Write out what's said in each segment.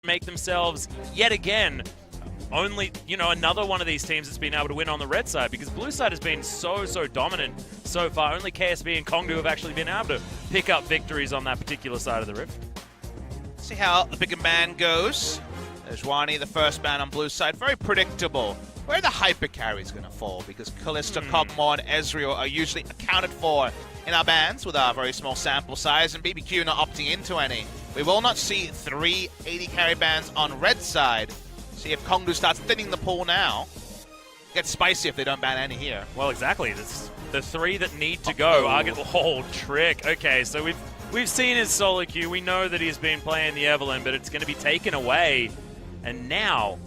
make themselves, yet again, only, another one of these teams that's been able to win on the red side, because blue side has been so dominant so far. Only KSB and Kongdoo have actually been able to pick up victories on that particular side of the rift. See how the pick and ban goes. There's Wani, the first ban on blue side. Very predictable. Where the hyper carry is going to fall, because Kalista, Kog'Maw, and Ezreal are usually accounted for in our bans with our very small sample size, and BBQ not opting into any. We will not see 3 80 carry bans on red side. See if Kongdoo starts thinning the pool now. Gets spicy if they don't ban any here. Well, exactly. It's the 3 that need to go. Trick. Okay, so we've seen his solo queue. We know that he's been playing the Evelynn, but it's going to be taken away. And now,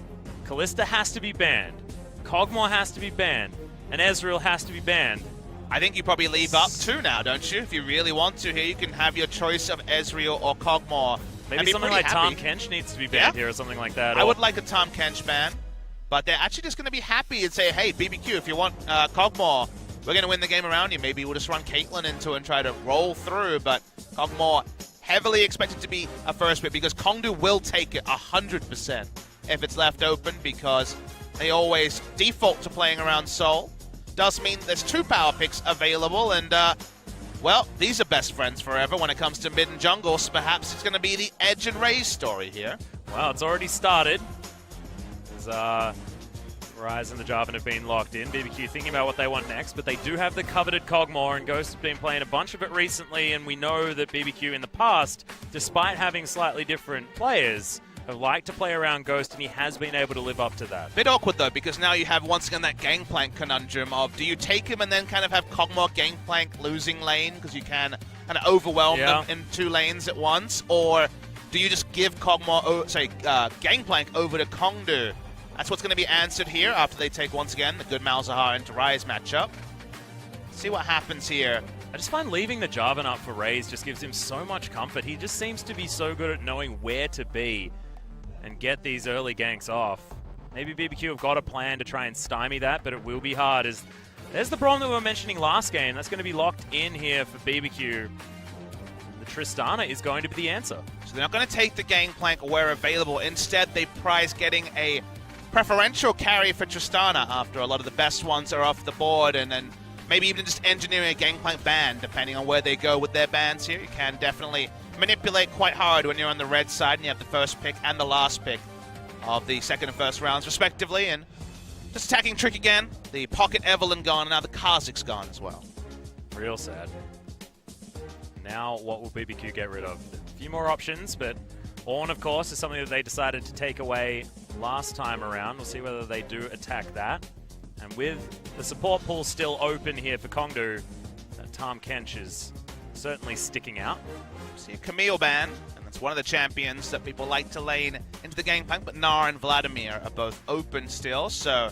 Kalista has to be banned. Kog'Maw has to be banned. And Ezreal has to be banned. I think you probably leave up 2 now, don't you? If you really want to here, you can have your choice of Ezreal or Kog'Maw. Maybe something like Tahm Kench needs to be banned here or something like that. I would like a Tahm Kench ban, but they're actually just going to be happy and say, hey, BBQ, if you want Kog'Maw, we're going to win the game around you. Maybe we'll just run Caitlyn into and try to roll through, but Kog'Maw heavily expected to be a first pick, because Kongdoo will take it 100% if it's left open, because they always default to playing around Sol. Does mean there's 2 power picks available, and well, these are best friends forever when it comes to mid and jungles. Perhaps it's going to be the Edge and Raze story here. Well, it's already started. As Ryze and the Jarvan have been locked in. BBQ thinking about what they want next, but they do have the coveted Kog'Maw, and Ghost has been playing a bunch of it recently, and we know that BBQ in the past, despite having slightly different players, have liked to play around Ghost, and he has been able to live up to that. Bit awkward though, because now you have once again that gangplank conundrum of, do you take him and then kind of have Kog'Maw gangplank losing lane, because you can kind of overwhelm them in 2 lanes at once, or do you just give gangplank over to Kongdoo? That's what's going to be answered here after they take, once again, the good Malzahar into Ryze matchup. See what happens here. I just find leaving the Jarvan up for Raze just gives him so much comfort. He just seems to be so good at knowing where to be and get these early ganks off. Maybe BBQ have got a plan to try and stymie that, but it will be hard. There's the problem that we were mentioning last game. That's going to be locked in here for BBQ. The Tristana is going to be the answer. So they're not going to take the gangplank where available. Instead, they prize getting a preferential carry for Tristana after a lot of the best ones are off the board, and then maybe even just engineering a gangplank ban, depending on where they go with their bans here. You can definitely manipulate quite hard when you're on the red side and you have the first pick and the last pick of the second and first rounds, respectively. And just attacking Trick again. The Pocket Evelynn gone, and now the Kha'Zix's gone as well. Real sad. Now, what will BBQ get rid of? A few more options, but Ornn, of course, is something that they decided to take away last time around. We'll see whether they do attack that. And with the support pool still open here for Kongdoo, that Tahm Kench is certainly sticking out. See a Camille ban, and that's one of the champions that people like to lane into the gangplank, but Gnar and Vladimir are both open still, so...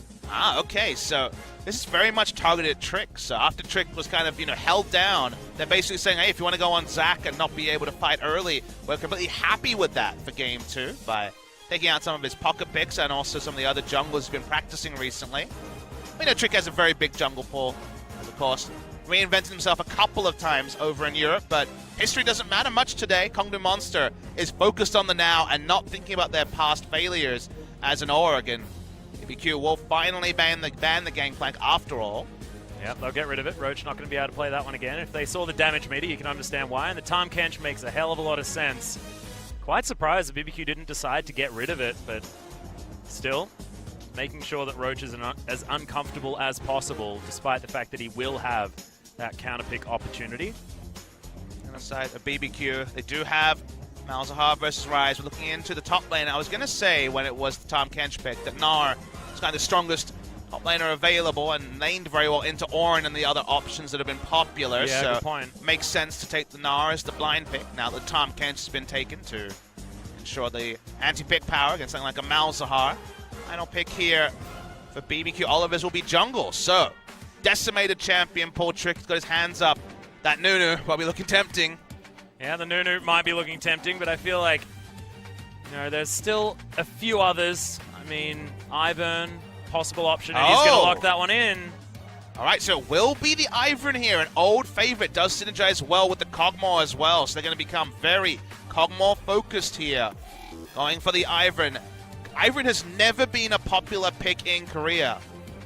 okay, so this is very much targeted Trick. So after Trick was kind of, held down, they're basically saying, hey, if you want to go on Zac and not be able to fight early, we're completely happy with that for Game 2 by taking out some of his pocket picks and also some of the other junglers who've been practicing recently. We know Trick has a very big jungle pool, and of course, reinvented himself a couple of times over in Europe, but history doesn't matter much today. Kongdoo Monster is focused on the now and not thinking about their past failures as an Oregon. BBQ will finally ban the gangplank after all. Yep, they'll get rid of it. Roach not going to be able to play that one again. If they saw the damage meter, you can understand why, and the Tahm Kench makes a hell of a lot of sense. Quite surprised that BBQ didn't decide to get rid of it, but still, making sure that Roach is as uncomfortable as possible, despite the fact that he will have that counter pick opportunity. On the side of BBQ, they do have Malzahar versus Ryze. We're looking into the top lane. I was going to say, when it was the Tahm Kench pick, that Gnar is kind of the strongest top laner available and laned very well into Ornn and the other options that have been popular. Yeah, so good point. Makes sense to take the Gnar as the blind pick now that Tahm Kench has been taken to ensure the anti-pick power against something like a Malzahar. Final pick here for BBQ. Oliver's will be jungle. So, decimated champion Paul Trick's got his hands up. That Nunu probably looking tempting. Yeah, the Nunu might be looking tempting, but I feel like, there's still a few others. I mean, Ivern, possible option, and he's going to lock that one in. All right, so it will be the Ivern here, an old favorite. Does synergize well with the Kog'Maw as well, so they're going to become very Kog'Maw focused here. Going for the Ivern. Ivern has never been a popular pick in Korea,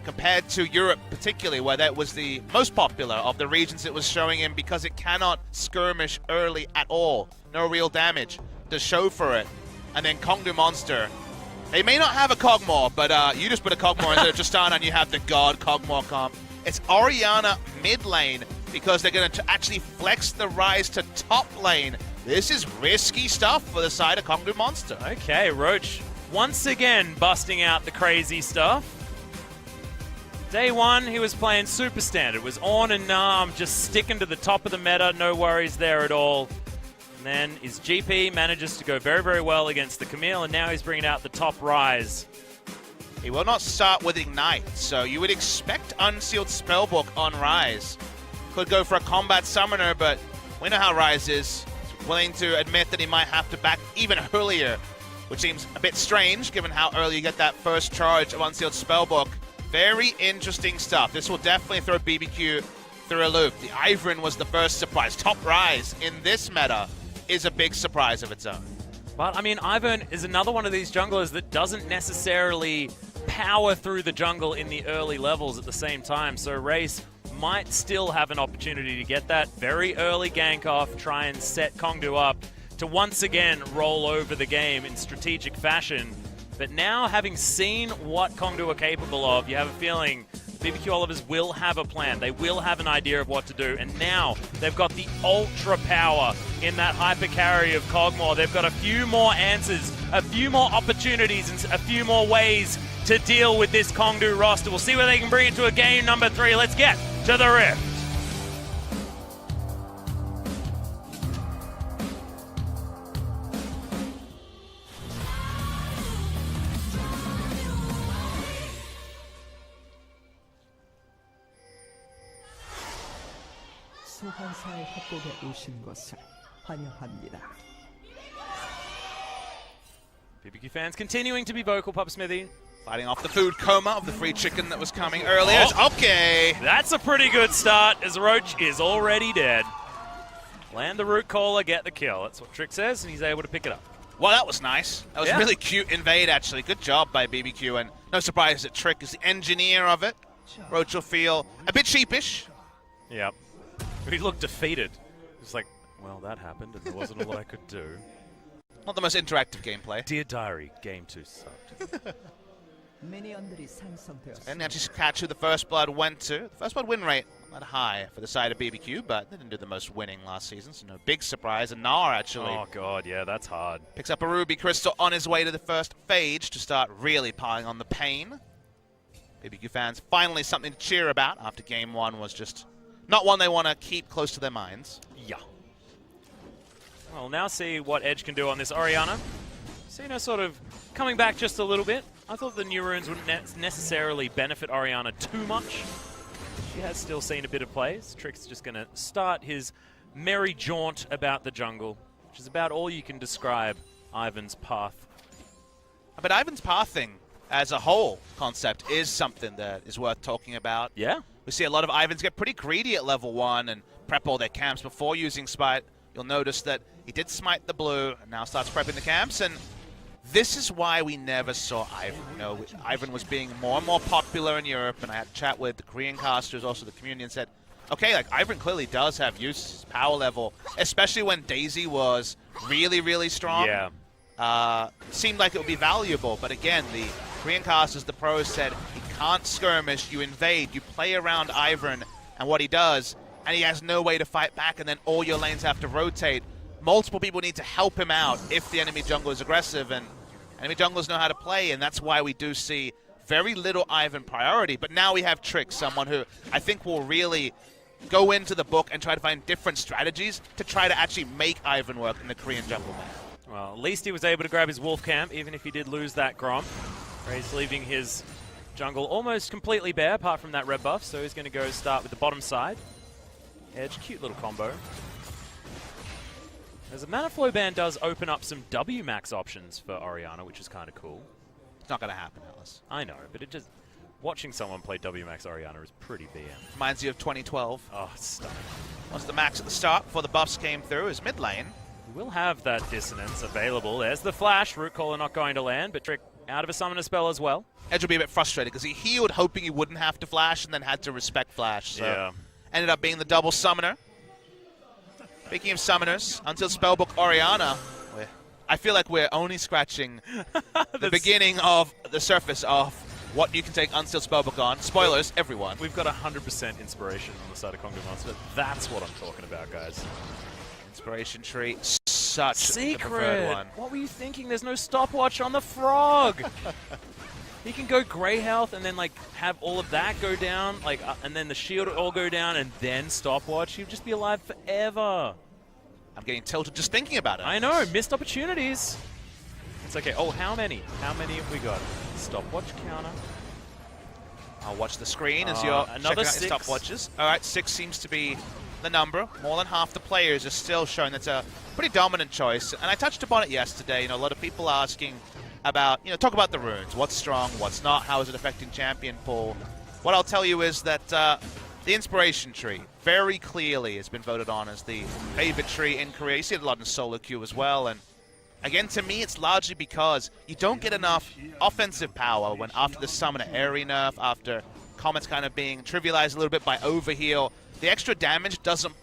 compared to Europe particularly, where that was the most popular of the regions it was showing in because it cannot skirmish early at all. No real damage to show for it. And then Kongdoo Monster. They may not have a Kog'Maw, but you just put a Kog'Maw instead of Tristana and you have the God Kog'Maw comp. It's Orianna mid lane because they're going to actually flex the Rise to top lane. This is risky stuff for the side of Kongdoo Monster. Okay, Roach once again busting out the crazy stuff. Day one, he was playing super standard. Was on and just sticking to the top of the meta. No worries there at all. And then his GP manages to go very, very well against the Camille, and now he's bringing out the top Rise. He will not start with Ignite, so you would expect Unsealed Spellbook on Rise. Could go for a Combat Summoner, but we know how Rise is. He's willing to admit that he might have to back even earlier, which seems a bit strange given how early you get that first charge of Unsealed Spellbook. Very interesting stuff. This will definitely throw BBQ through a loop. The Ivern was the first surprise. Top Rise in this meta is a big surprise of its own. But, I mean, Ivern is another one of these junglers that doesn't necessarily power through the jungle in the early levels at the same time. So Race might still have an opportunity to get that very early gank off, try and set Kongdoo up to once again roll over the game in strategic fashion. But now, having seen what Kongdoo are capable of, you have a feeling BBQ Olivers will have a plan. They will have an idea of what to do. And now they've got the ultra power in that hyper carry of Kog'Maw. They've got a few more answers, a few more opportunities, and a few more ways to deal with this Kongdoo roster. We'll see where they can bring it to a game number 3. Let's get to the Rift. 소환사의 협곡에 오신 것을 환영합니다. BBQ fans continuing to be vocal, Pup Smithy. Fighting off the food coma of the free chicken that was coming earlier. Oh. Okay. That's a pretty good start as Roach is already dead. Land the root caller, get the kill. That's what Trick says, and he's able to pick it up. Well, that was nice. That was a really cute invade, actually. Good job by BBQ, and no surprise that Trick is the engineer of it. Roach will feel a bit sheepish. Yep. He looked defeated. It's like, well, that happened, and there wasn't a lot I could do. Not the most interactive gameplay. Dear Diary, game 2 sucked. And now just catch who the First Blood went to. The First Blood win rate not high for the side of BBQ, but they didn't do the most winning last season, so no big surprise. And Gnar actually Oh god, yeah, that's hard. picks up a Ruby Crystal on his way to the first phage to start really piling on the pain. BBQ fans finally something to cheer about after game 1 was just not one they want to keep close to their minds. Yeah. Well, now see what Edge can do on this Orianna. Cena sort of coming back just a little bit. I thought the new runes wouldn't necessarily benefit Orianna too much. She has still seen a bit of plays. Trick's just going to start his merry jaunt about the jungle, which is about all you can describe Ivan's path. But Ivan's pathing as a whole concept is something that is worth talking about. Yeah. We see a lot of Ivans get pretty greedy at level 1 and prep all their camps before using Smite. You'll notice that he did smite the blue and now starts prepping the camps, and this is why we never saw Ivan. You know, Ivan was being more and more popular in Europe, and I had a chat with the Korean casters, also the community, and said, okay, like Ivan clearly does have use, his power level, especially when Daisy was really, really strong. Yeah. Seemed like it would be valuable, but again, the Korean casters, the pros said, he can't skirmish, you invade, you play around Ivan and what he does, and he has no way to fight back, and then all your lanes have to rotate. Multiple people need to help him out if the enemy jungle is aggressive, and enemy junglers know how to play, and that's why we do see very little Ivan priority. But now we have Trick, someone who I think will really go into the book and try to find different strategies to try to actually make Ivan work in the Korean jungle map. Well, at least he was able to grab his wolf camp, even if he did lose that Grom. He's leaving his jungle almost completely bare, apart from that red buff, so he's going to go start with the bottom side. Edge, cute little combo. As the Mana Flow ban does open up some W max options for Orianna, which is kind of cool. It's not going to happen, Alice. I know, but it just... Watching someone play W max Orianna is pretty BM. Reminds you of 2012. Oh, it's stunning. Once the max at the start, before the buffs came through, is mid lane. We'll have that dissonance available. There's the flash. Root Caller not going to land, but Trick out of a summoner spell as well. Edge will be a bit frustrated because he healed hoping he wouldn't have to flash and then had to respect flash. So Yeah. ended up being the double summoner. Speaking of summoners, until Spellbook Orianna, I feel like we're only scratching the beginning of the surface of what you can take Unsealed Spellbook on. Spoilers, everyone. We've got 100% inspiration on the side of Kongdoo Monster. That's what I'm talking about, guys. Inspiration tree, such the preferred Secret! one. What were you thinking? There's no stopwatch on the frog! He can go gray health and then like have all of that go down, like, and then the shield all go down and then stopwatch. He'd just be alive forever. I'm getting tilted just thinking about it. I know, missed opportunities. It's okay. Oh, how many? How many have we got? Stopwatch counter. I'll watch the screen as you're another checking out your 6. stopwatches. All right, 6 seems to be the number. More than half the players are still showing that's a pretty dominant choice. And I touched upon it yesterday. You know, a lot of people asking about, talk about the runes. What's strong, what's not, how is it affecting champion pool? What I'll tell you is that the inspiration tree very clearly has been voted on as the favorite tree in Korea. You see it a lot in solo queue as well. And again, to me, it's largely because you don't get enough offensive power when after the summoner airy nerf, after Comet's kind of being trivialized a little bit by overheal, the extra damage doesn't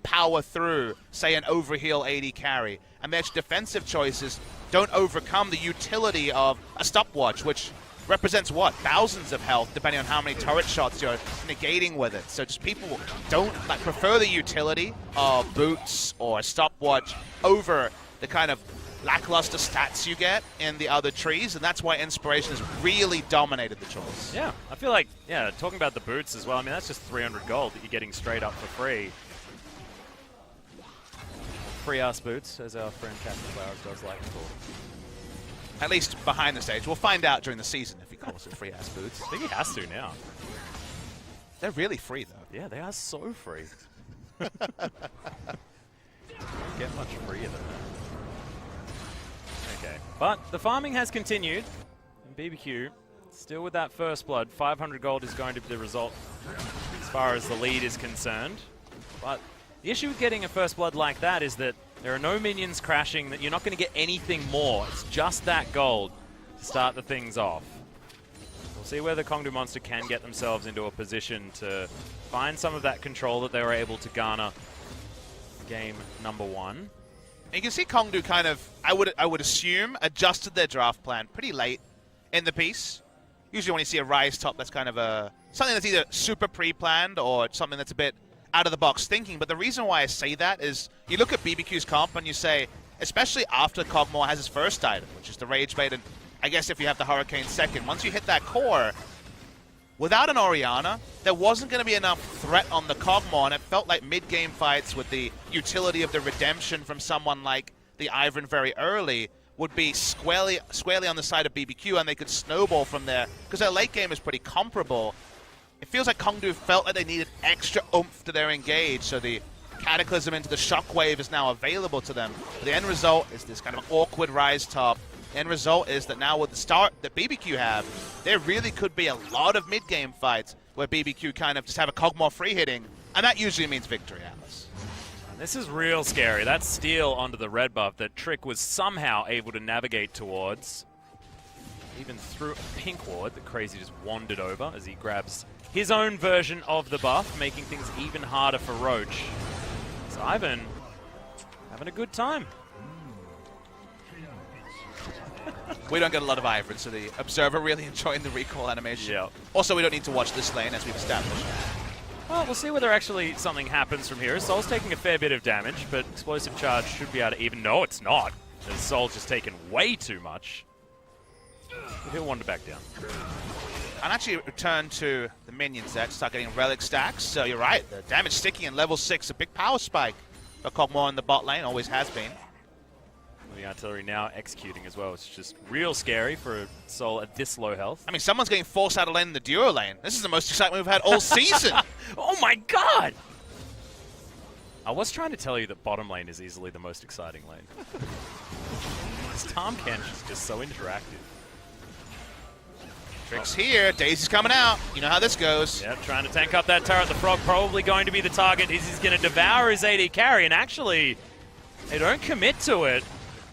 power through, say, an overheal AD carry. And the extra defensive choices don't overcome the utility of a stopwatch, which represents what? Thousands of health, depending on how many turret shots you're negating with it. So just people don't prefer the utility of boots or stopwatch over the kind of lackluster stats you get in the other trees, and that's why inspiration has really dominated the choice. Yeah, I feel like, talking about the boots as well, I mean, that's just 300 gold that you're getting straight up for free. Free-ass boots, as our friend Captain Flowers does like to call them. At least behind the stage. We'll find out during the season if he calls it free-ass boots. I think he has to now. They're really free, though. Yeah, they are so free. Get much freer than that. Okay, but the farming has continued. And BBQ, still with that first blood, 500 gold is going to be the result as far as the lead is concerned. But the issue with getting a first blood like that is that there are no minions crashing, that you're not going to get anything more. It's just that gold to start the things off. We'll see whether Kongdoo Monster can get themselves into a position to find some of that control that they were able to garner game number 1. You can see Kongdoo kind of, I would assume, adjusted their draft plan pretty late in the piece. Usually when you see a Rise top, that's kind of something that's either super pre-planned or something that's a bit out-of-the-box thinking. But the reason why I say that is you look at BBQ's comp and you say, especially after Kog'Maw has his first item, which is the Rage Bait, and I guess if you have the Hurricane second, once you hit that core, without an Orianna, there wasn't going to be enough threat on the Kog'Maw, and it felt like mid-game fights with the utility of the redemption from someone like the Ivern very early would be squarely on the side of BBQ, and they could snowball from there, because their late game is pretty comparable. It feels like Kongdoo felt like they needed extra oomph to their engage, so the Cataclysm into the Shockwave is now available to them. But the end result is this kind of awkward Rise top. The end result is that now with the start that BBQ have, there really could be a lot of mid-game fights where BBQ kind of just have a Kog'Maw free hitting, and that usually means victory, Atlas. This is real scary. That steal onto the red buff that Trick was somehow able to navigate towards. Even through a pink ward that Crazy just wandered over as he grabs his own version of the buff, making things even harder for Roach. So Ivan having a good time. We don't get a lot of Ivern, so the Observer really enjoying the recall animation. Yeah. Also, we don't need to watch this lane, as we've established. Well, we'll see whether actually something happens from here. Soul's taking a fair bit of damage, but Explosive Charge should be able to even... No, it's not. The Soul's just taken way too much. But he'll wander back down. And actually return to the minion set, start getting relic stacks. So you're right, the damage sticking in level 6, a big power spike for Kog'Maw in the bot lane, always has been. The artillery now executing as well. It's just real scary for a Soul at this low health. I mean, someone's getting forced out of lane in the duo lane. This is the most excitement we've had all season. Oh my god! I was trying to tell you that bottom lane is easily the most exciting lane. This Tahm Kench is just so interactive. Trick's here, Daisy's coming out. You know how this goes. Yep, trying to tank up that turret. The Frog probably going to be the target. He's going to devour his AD carry, and actually They don't commit to it.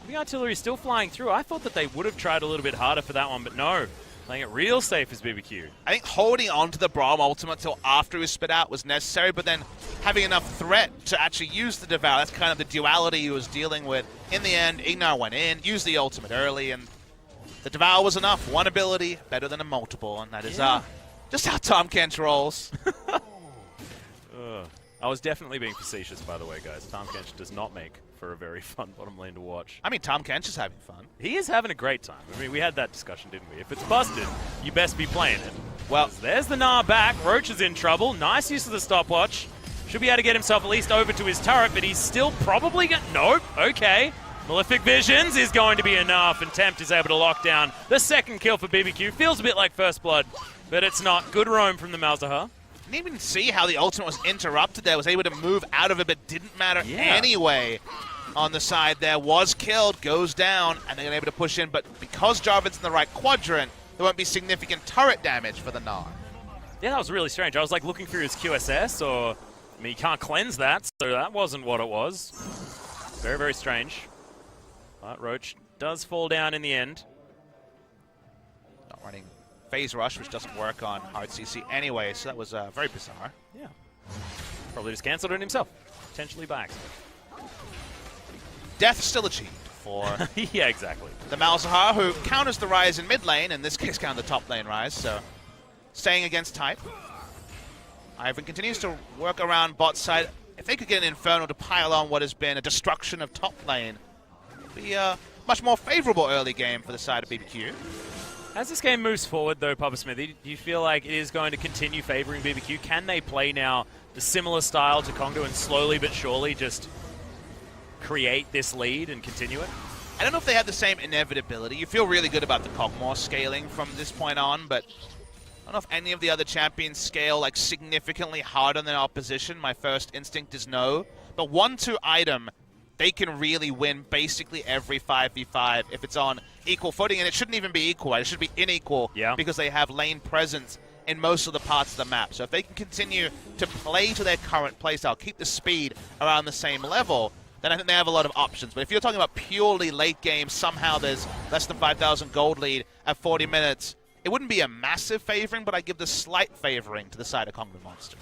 The artillery is still flying through. I thought that they would have tried a little bit harder for that one, but no. Playing it real safe as BBQ. I think holding on to the Braum ultimate till after he was spit out was necessary, but then having enough threat to actually use the Devour, that's kind of the duality he was dealing with. In the end, Ignar went in, used the ultimate early, and the Devour was enough. One ability, better than a multiple, and that is just how Tahm Kench rolls. I was definitely being facetious, by the way, guys. Tahm Kench does not make for a very fun bottom lane to watch. I mean, Tahm Kench is having fun. He is having a great time. I mean, we had that discussion, didn't we? If it's busted, you best be playing it. Well, there's the Gnar back. Roach is in trouble. Nice use of the stopwatch. Should be able to get himself at least over to his turret, but he's still probably nope. Okay. Malefic Visions is going to be enough, and Tempt is able to lock down the second kill for BBQ. Feels a bit like First Blood, but it's not. Good roam from the Malzahar. Didn't even see how the ultimate was interrupted there. Was able to move out of it, but didn't matter anyway. On the side there, was killed, goes down, and they're able to push in. But because Jarvan's in the right quadrant, there won't be significant turret damage for the Gnar. Yeah, that was really strange. I was like looking through his QSS, or I mean, you can't cleanse that, so that wasn't what it was. Very, very strange. But Roach does fall down in the end. Not running Phase Rush, which doesn't work on hard CC anyway, so that was very bizarre. Yeah. Probably just cancelled it himself, potentially by accident. Death still achieved for yeah, exactly. the Malzahar, who counters the Rise in mid lane, in this case counter the top lane Rise, so staying against type. Ivern continues to work around bot side. If they could get an Inferno to pile on what has been a destruction of top lane, it would be a much more favorable early game for the side of BBQ. As this game moves forward, though, Papa Smithy, do you feel like it is going to continue favoring BBQ? Can they play now the similar style to Kongdoo and slowly but surely just create this lead and continue it? I don't know if they have the same inevitability. You feel really good about the Kog'Maw scaling from this point on, but I don't know if any of the other champions scale like significantly harder than opposition. My first instinct is no. But 1-2 item, they can really win basically every 5v5 if it's on equal footing, and it shouldn't even be equal. Right? It should be unequal because they have lane presence in most of the parts of the map. So if they can continue to play to their current playstyle, keep the speed around the same level, then I think they have a lot of options. But if you're talking about purely late game, somehow there's less than 5,000 gold lead at 40 minutes, it wouldn't be a massive favoring, but I give the slight favoring to the side of Kongdoo Monster.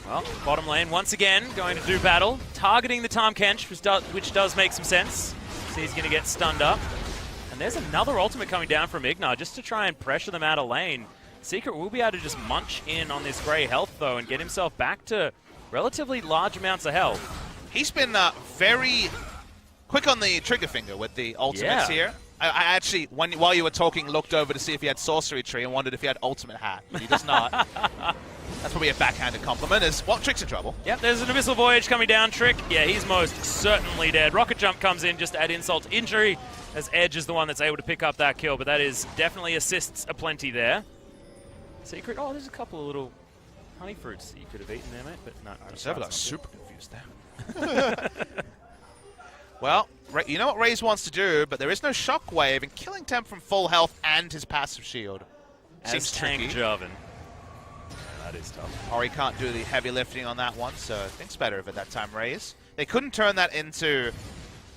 Well, bottom lane once again going to do battle, targeting the Tahm Kench, which does make some sense. So he's going to get stunned up. And there's another ultimate coming down from Ignar just to try and pressure them out of lane. Secret will be able to just munch in on this grey health, though, and get himself back to relatively large amounts of health. He's been very quick on the trigger finger with the ultimates here. I actually, while you were talking, looked over to see if he had Sorcery Tree and wondered if he had Ultimate Hat, but he does not. That's probably a backhanded compliment. Trick's in trouble. Yep, there's an Abyssal Voyage coming down. Trick, yeah, he's most certainly dead. Rocket Jump comes in just to add insult to injury, as Edge is the one that's able to pick up that kill, but that is definitely assists aplenty there. Secret, oh, there's a couple of little honey fruits that you could have eaten there, mate, but no. I was super confused there. Well, you know what Raze wants to do, but there is no Shockwave, and killing Temp from full health and his passive shield seems tank tricky. Jarvan. That is tough. Or he can't do the heavy lifting on that one, so thinks better of it that time, Raze. They couldn't turn that into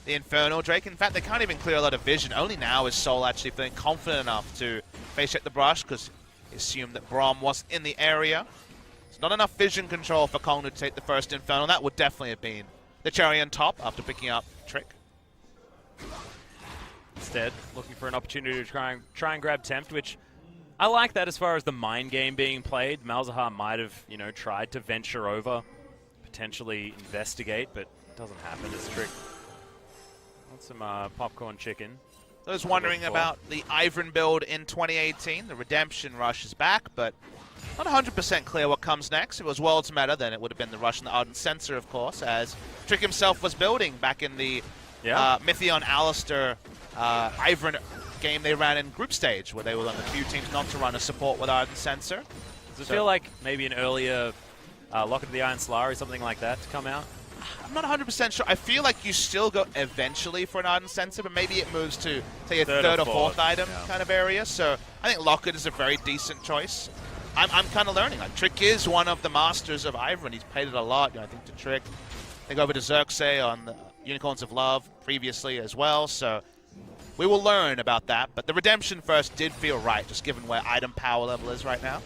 the Inferno Drake. In fact, they can't even clear a lot of vision. Only now is Soul actually feeling confident enough to face check the brush, because he assumed that Braum wasn't in the area. It's not enough vision control for Kongdoo to take the first Inferno. That would definitely have been the cherry on top after picking up Trick. Instead, looking for an opportunity to try and grab Tempt, which I like that as far as the mind game being played. Malzahar might have, tried to venture over, potentially investigate, but it doesn't happen. It's Trick. Want some popcorn chicken. I was wondering about the Ivern build in 2018. The Redemption Rush is back, but not 100% clear what comes next. If it was Worlds Meta, then it would have been the Rush and the Ardent Sensor, of course, as Trick himself was building back in the Mythion Alistair Ivern game they ran in group stage, where they were one of the few teams not to run a support with Ardent Sensor. Does it feel like maybe an earlier Locket of the Iron Slayer or something like that to come out? I'm not 100% sure. I feel like you still go eventually for an Ardent Sensor, but maybe it moves to, say, a third or fourth item kind of area. So I think Locket is a very decent choice. I'm kind of learning. Like, Trick is one of the masters of Ivern. He's played it a lot, I think, to Trick. think over to Xerxes on the Unicorns of Love previously as well, so we will learn about that. But the Redemption first did feel right, just given where item power level is right now.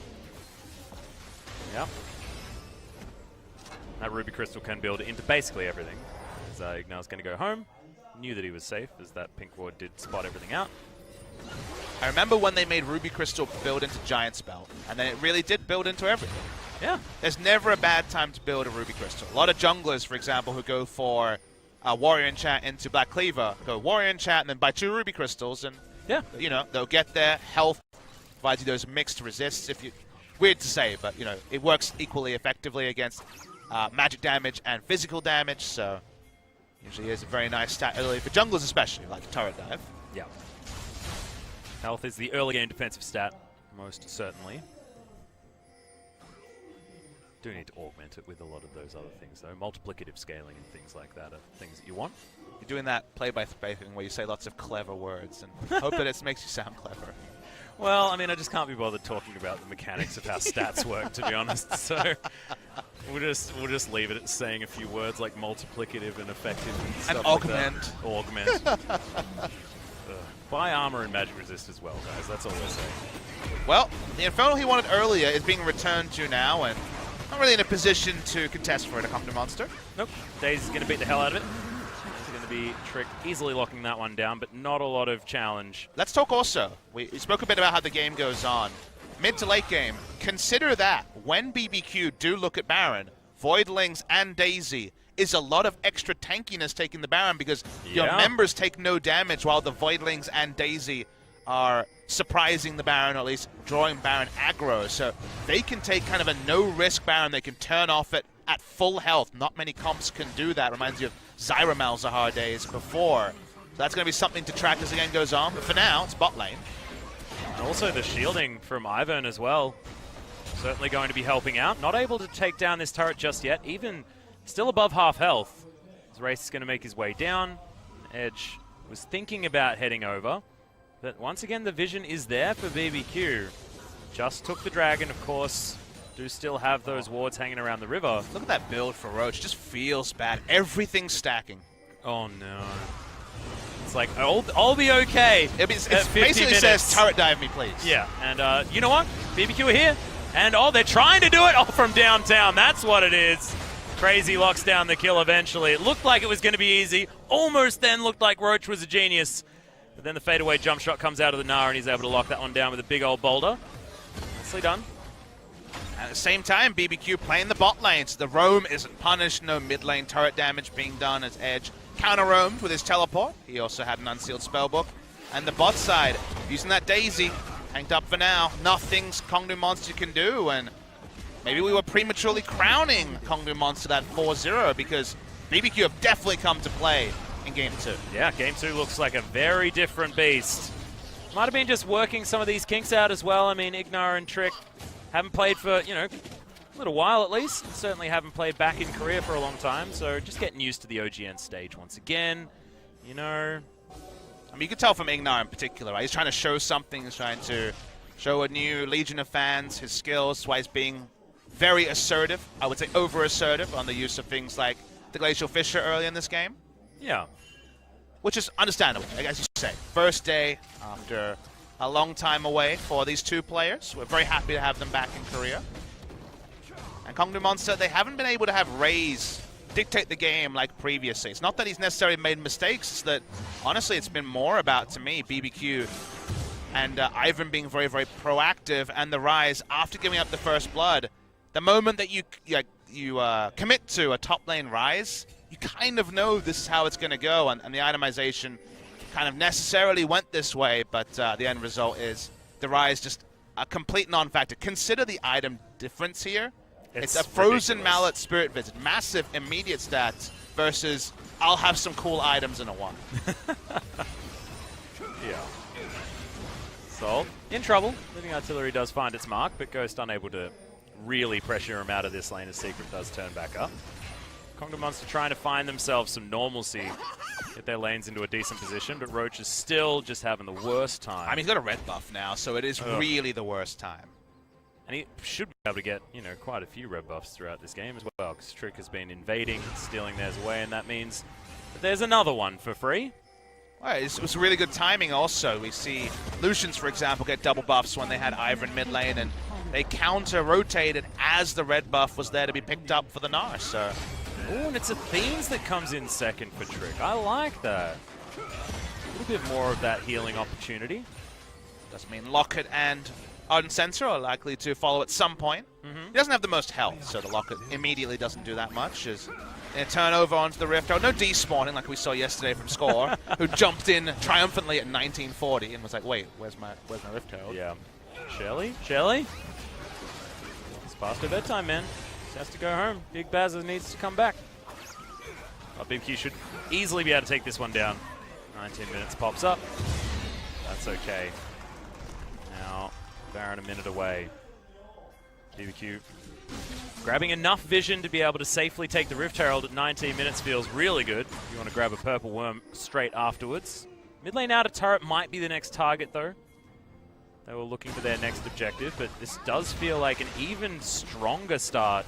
Yeah. That Ruby Crystal can build into basically everything. As Ignar's going to go home. Knew that he was safe, as that pink ward did spot everything out. I remember when they made Ruby Crystal build into Giant Spell, and then it really did build into everything. Yeah. There's never a bad time to build a Ruby Crystal. A lot of junglers, for example, who go for Warrior Enchant into Black Cleaver, go Warrior Enchant and then buy 2 Ruby Crystals, and yeah, you know, they'll get their health, provides you those mixed resists. If you, weird to say, but you know, it works equally effectively against magic damage and physical damage, so usually is a very nice stat early for junglers especially, like Turret Dive. Yeah. Health is the early game defensive stat, most certainly. Do need to augment it with a lot of those other things, though. Multiplicative scaling and things like that are things that you want. You're doing that play-by-play thing where you say lots of clever words and hope that it makes you sound clever. Well, I mean, I just can't be bothered talking about the mechanics of how stats work, to be honest. So we'll just leave it at saying a few words like multiplicative and effective and stuff And augment. augment. Augment. Buy armor and magic resist as well, guys. That's all we're saying. Well, the Infernal he wanted earlier is being returned to now, and not really in a position to contest for it, a Kongdoo monster. Nope. Daisy's going to beat the hell out of it. It's going to be Trick easily locking that one down, but not a lot of challenge. Let's talk also. We spoke a bit about how the game goes on. Mid to late game, consider that when BBQ do look at Baron, Voidlings and Daisy is a lot of extra tankiness taking the Baron because your members take no damage while the Voidlings and Daisy are surprising the Baron, or at least drawing Baron aggro. So they can take kind of a no-risk Baron. They can turn off it at full health. Not many comps can do that. Reminds you of Zyra Malzahar days before. So that's going to be something to track as the game goes on. But for now, it's bot lane. And also the shielding from Ivern as well. Certainly going to be helping out. Not able to take down this turret just yet. Even still above half health. As Race is going to make his way down. Edge was thinking about heading over. But once again, the vision is there for BBQ. Just took the dragon, of course. Do still have those wards hanging around the river. Look at that build for Roach. Just feels bad. Everything's stacking. Oh, no. It's like, I'll be okay. It basically says, turret dive me, please. Yeah, and you know what? BBQ are here. And, they're trying to do it from downtown. That's what it is. Crazy locks down the kill eventually. It looked like it was going to be easy. Almost then looked like Roach was a genius. But then the fadeaway jump shot comes out of the Gnar, and he's able to lock that one down with a big old boulder. Nicely done. At the same time, BBQ playing the bot lane, so the roam isn't punished. No mid lane turret damage being done as Edge counter-roamed with his teleport. He also had an unsealed spellbook. And the bot side, using that Daisy, tanked up for now. Nothing's Kongdoo Monster can do, and maybe we were prematurely crowning Kongdoo Monster that 4-0 because BBQ have definitely come to play in Game 2. Yeah, Game 2 looks like a very different beast. Might have been just working some of these kinks out as well. I mean, Ignar and Trick haven't played for, you know, a little while at least. Certainly haven't played back in Korea for a long time, so just getting used to the OGN stage once again. You know, I mean, you can tell from Ignar in particular, right? He's trying to show something. He's trying to show a new legion of fans his skills. That's why he's being very assertive. I would say over-assertive on the use of things like the Glacial Fissure early in this game. Yeah. Which is understandable, as you say. First day after a long time away for these two players. We're very happy to have them back in Korea. And Kongdoo Monster, they haven't been able to have Raze dictate the game like previously. It's not that he's necessarily made mistakes, it's that, honestly, it's been more about, to me, BBQ and Ivan being very, very proactive, and the Rise, after giving up the first blood, the moment that you commit to a top lane Rise, you kind of know this is how it's going to go, and the itemization kind of necessarily went this way, but the end result is the Rise just a complete non-factor. Consider the item difference here. It's a Frozen Mallet Spirit Visit. Massive immediate stats versus I'll have some cool items in a one. Yeah. Sol in trouble. Living Artillery does find its mark, but Ghost unable to really pressure him out of this lane as Secret does turn back up. Kongdoo Monster trying to find themselves some normalcy, get their lanes into a decent position, but Roach is still just having the worst time. I mean, he's got a red buff now, so it is really the worst time. And he should be able to get, you know, quite a few red buffs throughout this game as well, because Trick has been invading, stealing theirs away, and that means that there's another one for free. Well, it was really good timing also. We see Lucians, for example, get double buffs when they had Ivern mid lane, and they counter-rotated as the red buff was there to be picked up for the Gnar, so... Ooh, and it's Athenes that comes in second for Trick. I like that. A little bit more of that healing opportunity. Doesn't mean Locket and Uncensor are likely to follow at some point. He doesn't have the most health, so the Locket immediately doesn't do that much. As a turnover onto the Rift. Oh, no despawning like we saw yesterday from Score, who jumped in triumphantly at 1940 and was like, wait, where's my Rift Herald? Yeah. Shelly? It's past her bedtime, man. She has to go home. Big Bazza needs to come back. Oh, BBQ should easily be able to take this one down. 19 minutes pops up. That's okay. Now, Baron a minute away. BBQ grabbing enough vision to be able to safely take the Rift Herald at 19 minutes feels really good. You want to grab a purple worm straight afterwards. Mid lane out of turret might be the next target though. They were looking for their next objective, but this does feel like an even stronger start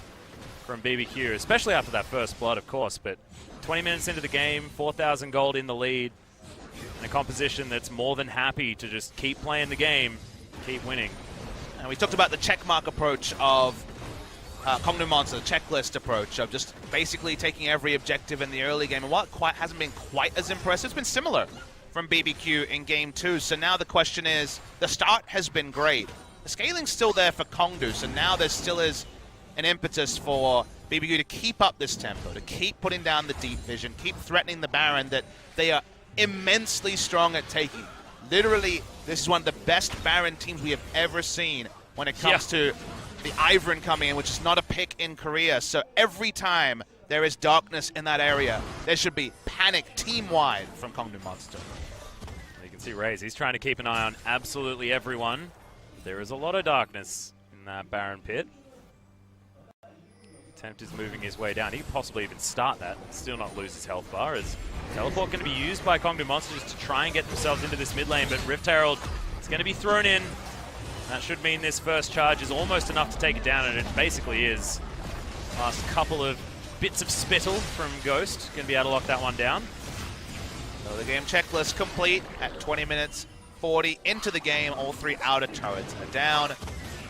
from BBQ, especially after that first blood, of course. But 20 minutes into the game, 4,000 gold in the lead, and a composition that's more than happy to just keep playing the game, keep winning. And we talked about the checkmark approach of Kongdoo Monster, the checklist approach of just basically taking every objective in the early game. And while it hasn't been quite as impressive, it's been similar from BBQ in Game 2. So now the question is, the start has been great. The scaling's still there for Kongdoo, so now there still is an impetus for BBQ to keep up this tempo, to keep putting down the deep vision, keep threatening the Baron that they are immensely strong at taking. Literally, this is one of the best Baron teams we have ever seen when it comes to the Ivern coming in, which is not a pick in Korea. So every time there is darkness in that area, there should be panic team-wide from Kongdoo Monster. You can see Raze, he's trying to keep an eye on absolutely everyone. There is a lot of darkness in that Baron pit. Tempt is moving his way down. He could possibly even start that, still not lose his health bar. Is Teleport going to be used by Kongdoo Monsters to try and get themselves into this mid lane, but Rift Herald is going to be thrown in. That should mean this first charge is almost enough to take it down, and it basically is. Last couple of bits of spittle from Ghost, going to be able to lock that one down. So the game checklist complete at 20 minutes 40 into the game. All three outer turrets are down.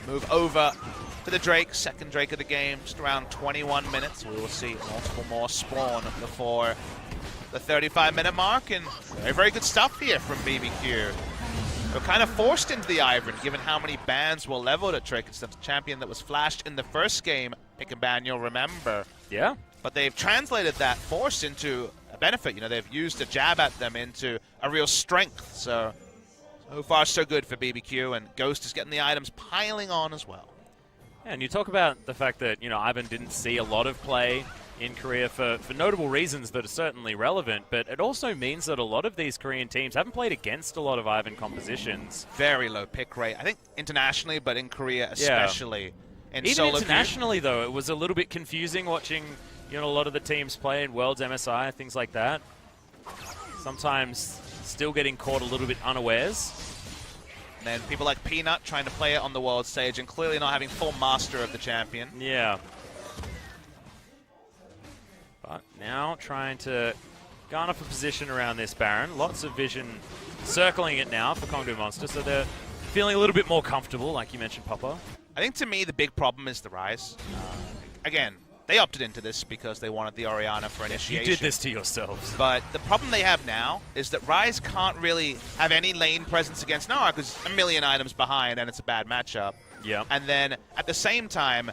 Move over to the Drake, second Drake of the game, just around 21 minutes. We will see multiple more spawn before the 35-minute mark, and very, very good stuff here from BBQ. We're kind of forced into the Ivern, given how many bans were leveled at Drake. It's the champion that was flashed in the first game, pick and ban, you'll remember. Yeah. But they've translated that force into a benefit. You know, they've used a jab at them into a real strength. So far, so good for BBQ, and Ghost is getting the items piling on as well. Yeah, and you talk about the fact that, you know, Ivern didn't see a lot of play in Korea for notable reasons that are certainly relevant, but it also means that a lot of these Korean teams haven't played against a lot of Ivern compositions. Very low pick rate. I think internationally, but in Korea especially. Yeah. Even internationally, though, it was a little bit confusing watching, you know, a lot of the teams play in Worlds, MSI, things like that. Sometimes still getting caught a little bit unawares. And then people like Peanut trying to play it on the world stage and clearly not having full master of the champion. Yeah. But now trying to garner for position around this Baron. Lots of vision circling it now for Kongdoo Monster, so they're feeling a little bit more comfortable, like you mentioned, Papa. I think to me the big problem is the Rise. Again, they opted into this because they wanted the Orianna for initiation. You did this to yourselves. But the problem they have now is that Rise can't really have any lane presence against Nara because a million items behind and it's a bad matchup. Yeah. And then at the same time,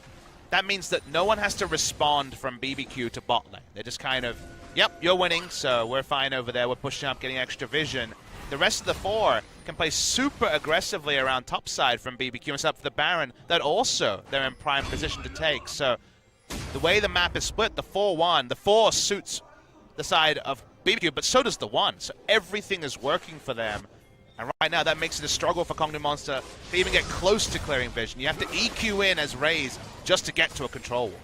that means that no one has to respond from BBQ to bot lane. They're just kind of, yep, you're winning, so we're fine over there. We're pushing up, getting extra vision. The rest of the four can play super aggressively around topside from BBQ and set up for the Baron that also they're in prime position to take. So the way the map is split, the 4-1, the 4 suits the side of BBQ, but so does the 1. So everything is working for them. And right now, that makes it a struggle for Kongdoo Monster to even get close to clearing vision. You have to EQ in as Raze just to get to a control wall.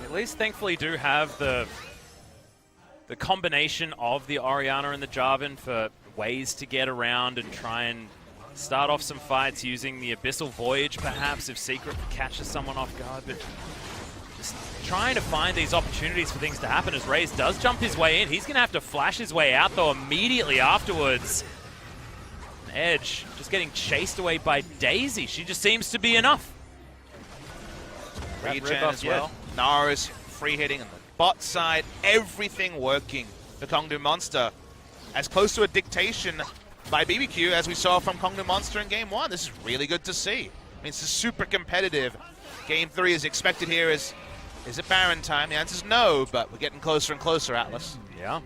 At least, thankfully, do have the combination of the Orianna and the Jarvan for ways to get around and try and start off some fights using the Abyssal Voyage, perhaps, if Secret catches someone off guard. But just trying to find these opportunities for things to happen as Raze does jump his way in. He's going to have to flash his way out, though, immediately afterwards. Edge just getting chased away by Daisy. She just seems to be enough. Regen as well. Nara's free hitting on the bot side. Everything working for Kongdoo Monster. As close to a dictation by BBQ as we saw from Kongdoo Monster in Game 1. This is really good to see. I mean, it's super competitive. Game 3 is expected here. Is it Baron time? The answer is no, but we're getting closer and closer, Atlas. Yeah.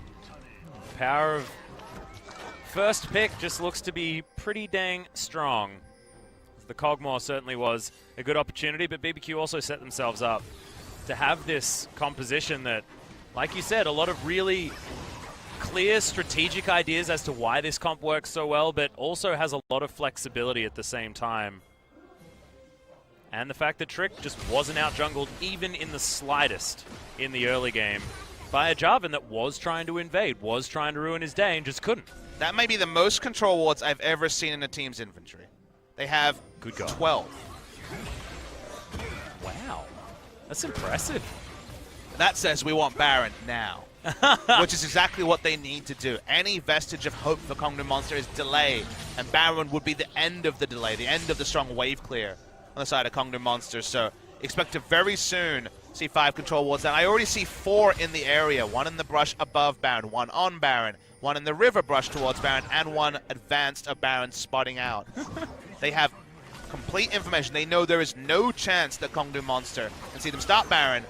Power of first pick just looks to be pretty dang strong. The Kog'Maw certainly was a good opportunity, but BBQ also set themselves up to have this composition that, like you said, a lot of really clear strategic ideas as to why this comp works so well, but also has a lot of flexibility at the same time. And the fact that Trick just wasn't out-jungled even in the slightest in the early game by a Jarvan that was trying to invade, was trying to ruin his day, and just couldn't. That may be the most control wards I've ever seen in a team's inventory. They have 12. Wow. That's impressive. That says we want Baron now. Which is exactly what they need to do. Any vestige of hope for Kongdoo Monster is delay, and Baron would be the end of the delay, the end of the strong wave clear on the side of Kongdoo Monster. So expect to very soon see 5 control wards. And I already see 4 in the area. 1 in the brush above Baron, 1 on Baron, 1 in the river brush towards Baron, and 1 advanced of Baron spotting out. They have complete information. They know there is no chance that Kongdoo Monster can see them stop Baron.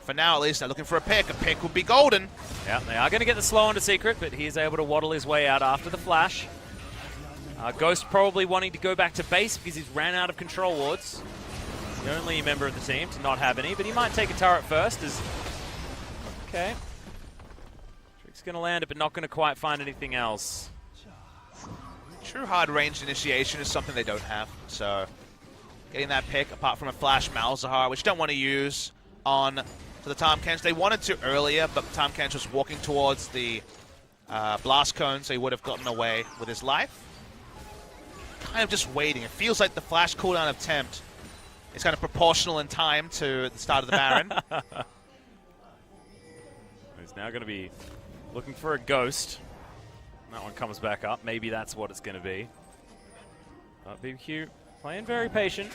For now, at least, they're looking for a pick. A pick would be golden. Yeah, they are going to get the slow onto Secret, but he's able to waddle his way out after the flash. Ghost probably wanting to go back to base because he's ran out of control wards. The only member of the team to not have any, but he might take a turret first. Okay. Trick's going to land it, but not going to quite find anything else. True hard range initiation is something they don't have. So getting that pick, apart from a flash Malzahar, which you don't want to use on for the Tahm Kench. They wanted to earlier, but Tahm Kench was walking towards the blast cone, so he would have gotten away with his life. Kind of just waiting. It feels like the flash cooldown of Tempt is kind of proportional in time to the start of the Baron. He's now going to be looking for a Ghost. That one comes back up. Maybe that's what it's going to be. BBQ playing very patient.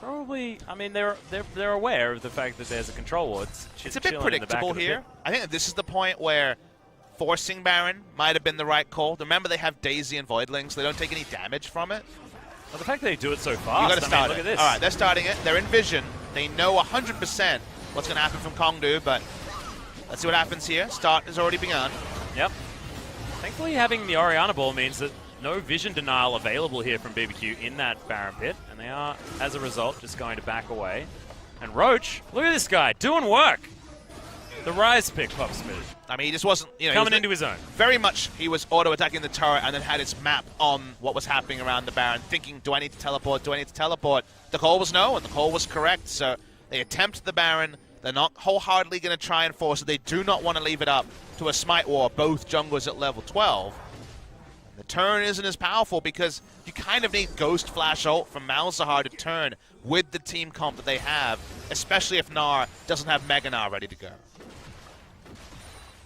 Probably, I mean, they're aware of the fact that there's a control ward. It's a bit predictable here. I think that this is the point where forcing Baron might have been the right call. Remember, they have Daisy and Voidlings. They don't take any damage from it. Well, the fact that they do it so fast, You got to start look it. at this. All right, they're starting it. They're in vision. They know 100% what's going to happen from Kongdoo, but let's see what happens here. Start has already begun. Yep. Thankfully, having the Orianna Ball means that no vision denial available here from BBQ in that Baron pit, and they are, as a result, just going to back away. And Roach, look at this guy, doing work. The Rise pick, Pop Smith. I mean, he just wasn't, coming into his own. Very much, he was auto-attacking the turret and then had his map on what was happening around the Baron, thinking, do I need to teleport, do I need to teleport? The call was no, and the call was correct, so they attempt the Baron. They're not wholeheartedly going to try and force it. They do not want to leave it up to a Smite War, both junglers at level 12. And the turn isn't as powerful because you kind of need Ghost Flash ult from Malzahar to turn with the team comp that they have, especially if Gnar doesn't have Mega Gnar ready to go.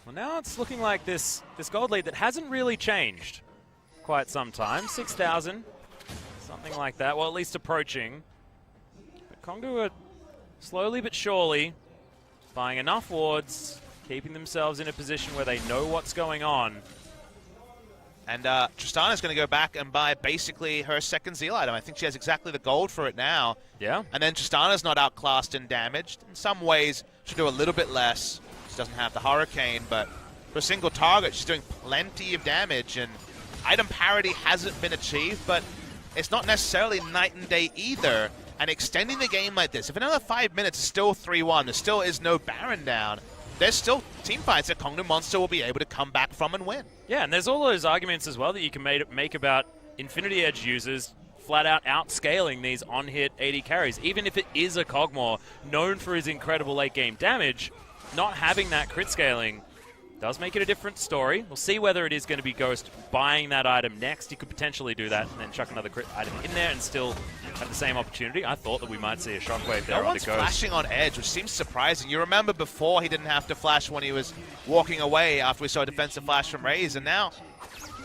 Well, now it's looking like this gold lead that hasn't really changed quite some time. 6,000, something like that. Well, at least approaching. But Kongdoo are slowly but surely buying enough wards, keeping themselves in a position where they know what's going on. And Tristana's going to go back and buy basically her second Zeal item. I think she has exactly the gold for it now. Yeah. And then Tristana's not outclassed and damaged. In some ways, she'll do a little bit less. She doesn't have the Hurricane, but for a single target, she's doing plenty of damage. And item parity hasn't been achieved, but it's not necessarily night and day either. And extending the game like this, if another 5 minutes is still 3-1, there still is no Baron down, there's still team fights that Kongdoo Monster will be able to come back from and win. Yeah, and there's all those arguments as well that you can make about Infinity Edge users flat out outscaling these on-hit AD carries. Even if it is a Kog'Maw known for his incredible late game damage, not having that crit scaling does make it a different story. We'll see whether it is going to be Ghost buying that item next. He could potentially do that and then chuck another crit item in there and still have the same opportunity. I thought that we might see a shockwave there on the Ghost. No one's flashing on Edge, which seems surprising. You remember before he didn't have to flash when he was walking away after we saw a defensive flash from Raze, and now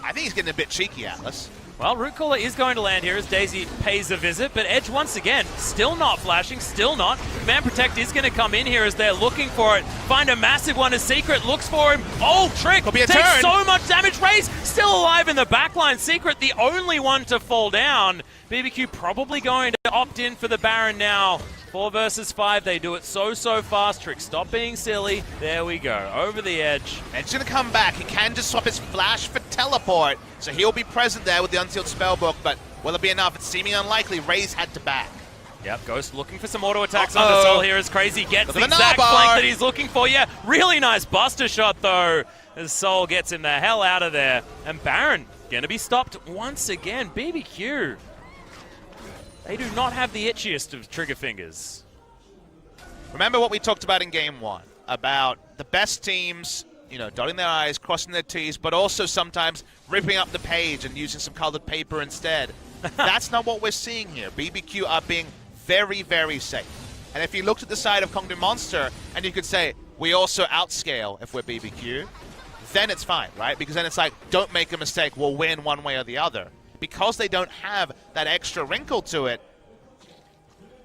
I think he's getting a bit cheeky, Atlas. Well, Root Caller is going to land here as Daisy pays a visit, but Edge once again, still not flashing, still not. Man Protect is going to come in here as they're looking for it. Find a massive one as Secret looks for him. Oh, Trick Could be a takes turn. so much damage. Raze still alive in the backline. Secret, the only one to fall down. BBQ probably going to opt in for the Baron now. 4 versus 5, they do it so fast. Trick, stop being silly. There we go, over the edge. Edge's going to come back. He can just swap his flash for teleport, so he'll be present there with the Unsealed Spellbook, but will it be enough? It's seeming unlikely. Raze had to back. Yep, Ghost looking for some auto attacks on Soul here as Crazy gets Look the at the exact Narbor. flank that he's looking for. Yeah, really nice buster shot though, as Soul gets him the hell out of there. And Baron going to be stopped once again. BBQ, they do not have the itchiest of trigger fingers. Remember what we talked about in Game 1, about the best teams, you know, dotting their I's, crossing their T's, but also sometimes ripping up the page and using some colored paper instead. That's not what we're seeing here. BBQ are being very safe. And if you looked at the side of Kongdoo Monster, and you could say, we also outscale if we're BBQ, then it's fine, right? Because then it's like, don't make a mistake, we'll win one way or the other. Because they don't have that extra wrinkle to it,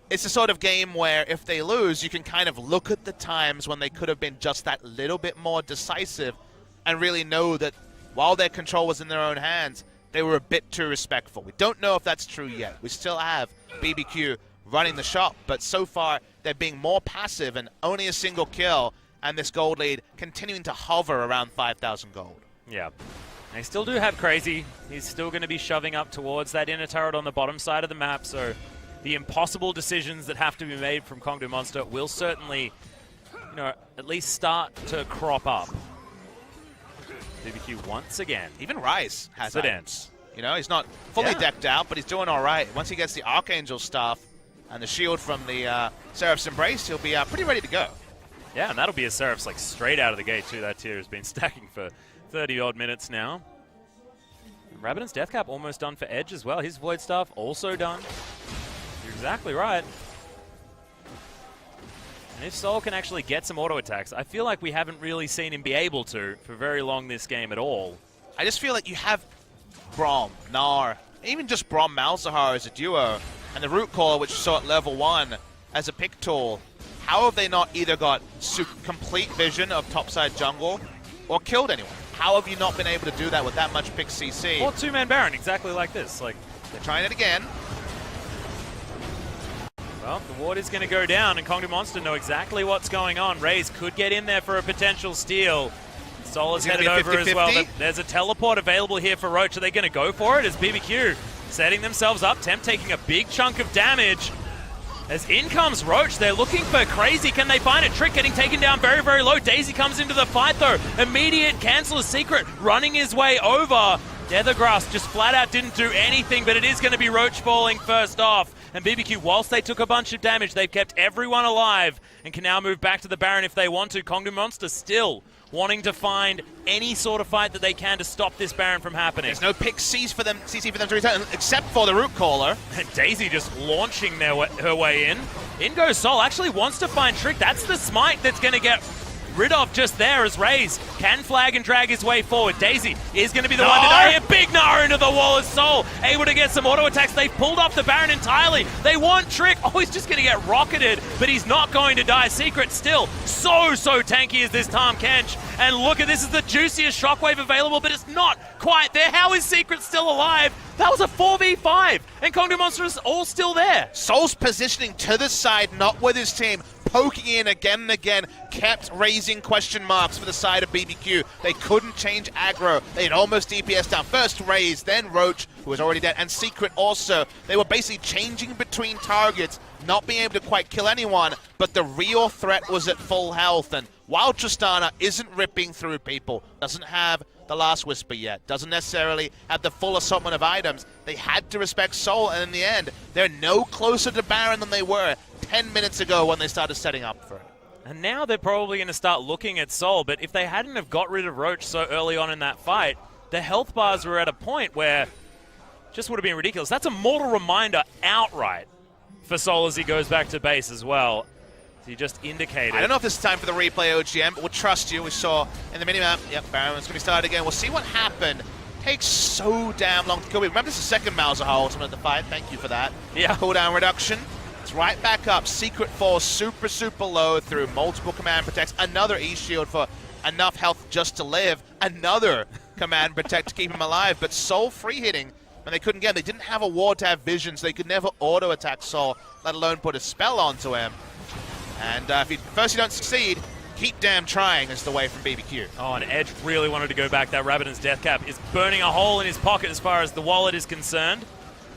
it's a sort of game where if they lose, you can kind of look at the times when they could have been just that little bit more decisive and really know that while their control was in their own hands, they were a bit too respectful. We don't know if that's true yet. We still have BBQ running the shop, but so far they're being more passive and only a single kill, and this gold lead continuing to hover around 5,000 gold. Yeah. They still do have Crazy. He's still going to be shoving up towards that inner turret on the bottom side of the map, so the impossible decisions that have to be made from Kongdoo Monster will certainly, you know, at least start to crop up. BBQ once again. Even Rice has items. You know, he's not fully decked out, but he's doing all right. Once he gets the Archangel staff and the shield from the Seraph's Embrace, he'll be pretty ready to go. Yeah, and that'll be a Seraph's like straight out of the gate too. That tier has been stacking for 30-odd minutes now. Rabbidan's Deathcap almost done for Edge as well. His Void Staff also done. You're exactly right. And if Soul can actually get some auto attacks, I feel like we haven't really seen him be able to for very long this game at all. I just feel like you have Braum, Gnar, even just Braum Malzahar as a duo, and the Root Caller, which you saw at level 1 as a pick tool. How have they not either got complete vision of topside jungle or killed anyone? How have you not been able to do that with that much pick CC? Or two-man Baron, exactly like this. Like, they're trying it again. Well, the ward is going to go down, and Kongdoo Monster know exactly what's going on. Raze could get in there for a potential steal. Soul is headed over 50-50? as well. There's a teleport available here for Roach. Are they going to go for it? As BBQ setting themselves up. Temp taking a big chunk of damage. As in comes Roach, they're looking for Crazy. Can they find a Trick getting taken down very low? Daisy comes into the fight though. Immediate cancel of Secret running his way over. Nethergrass just flat out didn't do anything, but it is going to be Roach falling first off. And BBQ, whilst they took a bunch of damage, they've kept everyone alive and can now move back to the Baron if they want to. Kongdoo Monster still wanting to find any sort of fight that they can to stop this Baron from happening. There's no pick CC for them to return, except for the Root Caller. And Daisy just launching her way in. In goes Soul, actually wants to find Trick. That's the smite that's going to get rid of just there as Raze can flag and drag his way forward. Daisy is going to be the one to die here. Big Gnar into the wall as Soul able to get some auto attacks. They've pulled off the Baron entirely. They want Trick. Oh, he's just going to get rocketed, but he's not going to die. Secret still so tanky is this Tahm Kench. And look at this, is the juiciest shockwave available, but it's not quite there. How is Secret still alive? That was a 4v5, and Kongdoo Monster is all still there. Soul's positioning to the side, not with his team, poking in again and again, kept raising question marks for the side of BBQ. They couldn't change aggro. They had almost DPS down. First Raze, then Roach, who was already dead, and Secret also. They were basically changing between targets, not being able to quite kill anyone, but the real threat was at full health. And while Tristana isn't ripping through people, doesn't have the last whisper yet, doesn't necessarily have the full assortment of items, they had to respect Soul, and in the end, they're no closer to Baron than they were 10 minutes ago when they started setting up for it. And now they're probably going to start looking at Sol, but if they hadn't have got rid of Roach so early on in that fight, the health bars were at a point where just would have been ridiculous. That's a mortal reminder outright for Sol as he goes back to base as well. He just indicated. I don't know if this is time for the replay, OGM, but we'll trust you. We saw in the minimap, yep, Baron's going to be started again. We'll see what happened. Takes so damn long to kill. Remember, this is the second Mauser ultimate at the fight. Thank you for that. Yeah. Cooldown reduction. It's right back up. Secret falls super, super low through multiple command protects. Another E-shield for enough health just to live. Another command protect to keep him alive. But Sol free hitting when they couldn't get him. They didn't have a ward to have vision, so they could never auto-attack Sol, let alone put a spell onto him. And if you don't succeed, keep damn trying is the way from BBQ. Oh, and Edge really wanted to go back. That Rabadon's death cap is burning a hole in his pocket as far as the wallet is concerned.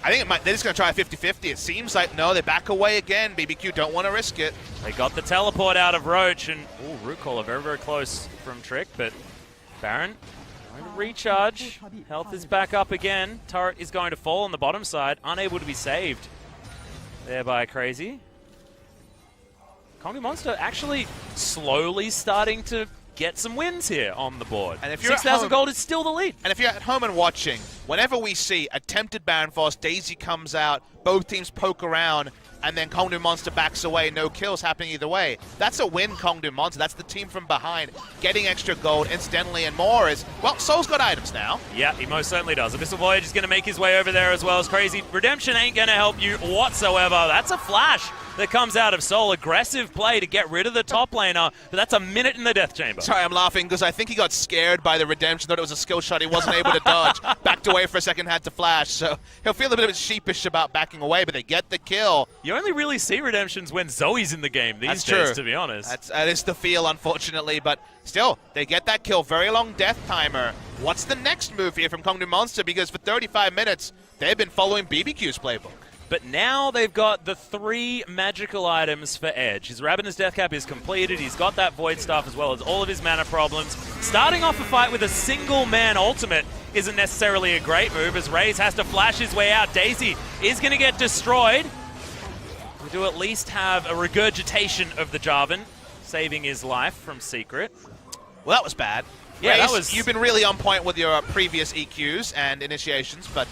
I think they're just going to try a 50-50. It seems like, no, they back away again. BBQ don't want to risk it. They got the teleport out of Roach, and Root Caller very, very close from Trick, but Baron going to recharge. Health is back up again. Turret is going to fall on the bottom side, unable to be saved there by Crazy. Kongdoo Monster actually slowly starting to get some wins here on the board. And if you're 6,000 gold is still the lead. And if you're at home and watching, whenever we see attempted Baron Force, Daisy comes out, both teams poke around, and then Kongdoo Monster backs away, no kills happening either way. That's a win, Kongdoo Monster. That's the team from behind, getting extra gold, incidentally, and more is, well, Sol's got items now. Yeah, he most certainly does. Abyssal Voyage is going to make his way over there as well as Crazy. Redemption ain't going to help you whatsoever. That's a flash that comes out of Sol. Aggressive play to get rid of the top laner, but that's a minute in the death chamber. Sorry, I'm laughing because I think he got scared by the Redemption, thought it was a skill shot. He wasn't able to dodge. Backed away for a second, had to flash. So he'll feel a bit sheepish about backing away, but they get the kill. You only really see Redemptions when Zoe's in the game these days, to be honest. That is the feel, unfortunately, but still, they get that kill. Very long death timer. What's the next move here from Kongdoo Monster? Because for 35 minutes, they've been following BBQ's playbook. But now they've got the 3 magical items for Edge. His Rabadon's Death Cap is completed. He's got that Void Staff as well as all of his mana problems. Starting off a fight with a single-man ultimate isn't necessarily a great move as Raze has to flash his way out. Daisy is going to get destroyed. We do at least have a regurgitation of the Jarvan, saving his life from Secret. Well, that was bad. Yeah, Raze, that was... You've been really on point with your previous EQs and initiations, but...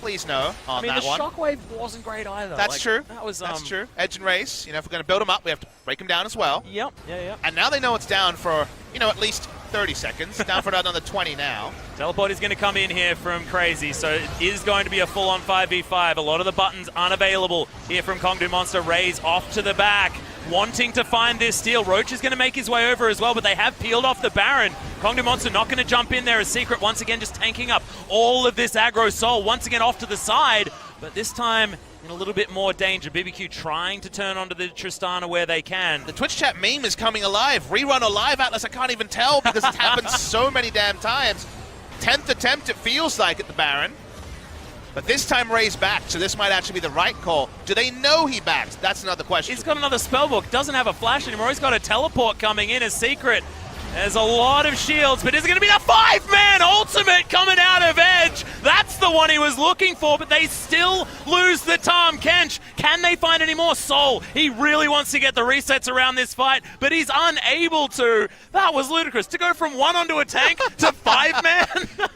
please no on that one. The shockwave wasn't great either. That's true. That's true. Edge and Race, if we're going to build them up, we have to break them down as well. Yep, yeah. And now they know it's down for, at least 30 seconds. Down for another 20 now. Teleport is going to come in here from Crazy, so it is going to be a full-on 5v5. A lot of the buttons unavailable here from Kongdoo Monster. Raze off to the back, wanting to find this steal. Roach is going to make his way over as well, but they have peeled off the Baron. Kongdoo Monster not going to jump in there as Secret once again just tanking up all of this aggro Sol once again off to the side, but this time in a little bit more danger. BBQ trying to turn onto the Tristana where they can. The Twitch chat meme is coming alive. Rerun or live, Atlas, I can't even tell because it's happened so many damn times. 10th attempt it feels like at the Baron. But this time Ray's back, so this might actually be the right call. Do they know he backed? That's another question. He's got another spellbook, doesn't have a flash anymore. He's got a teleport coming in as Secret. There's a lot of shields, but is it going to be the 5-man ultimate coming out of Edge? That's the one he was looking for, but they still lose the Tahm Kench. Can they find any more? Sol, he really wants to get the resets around this fight, but he's unable to. That was ludicrous. To go from 1 onto a tank to 5-man?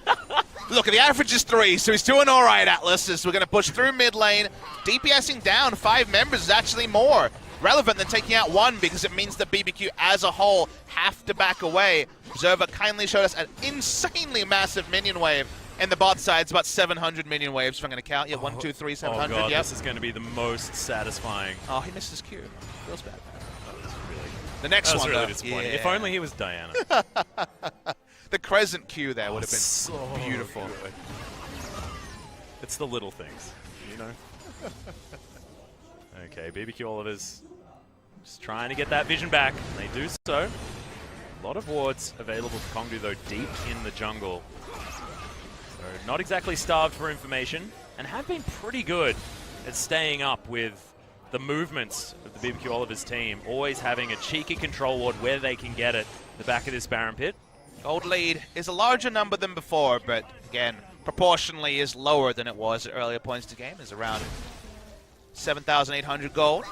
Look, the average is 3, so he's doing all right, Atlas, as we're going to push through mid lane. DPSing down 5 members is actually more relevant than taking out 1 because it means that BBQ as a whole have to back away. Observer kindly showed us an insanely massive minion wave in the bot side. It's about 700 minion waves, if I'm going to count. Yeah, 1, 2, 3, 700. Oh God, yep. This is going to be the most satisfying. Oh, he missed his Q. Feels bad. The next one, really though. disappointing. Yeah. If only he was Diana. The crescent Q there would have been so beautiful. Good. It's the little things, Okay, BBQ Olivers just trying to get that vision back. They do so. A lot of wards available for Kongdoo, though, deep in the jungle. So not exactly starved for information, and have been pretty good at staying up with the movements of the BBQ Olivers team, always having a cheeky control ward where they can get it, the back of this Baron pit. Gold lead is a larger number than before, but again, proportionally is lower than it was at earlier points of the game. Is around 7,800 gold.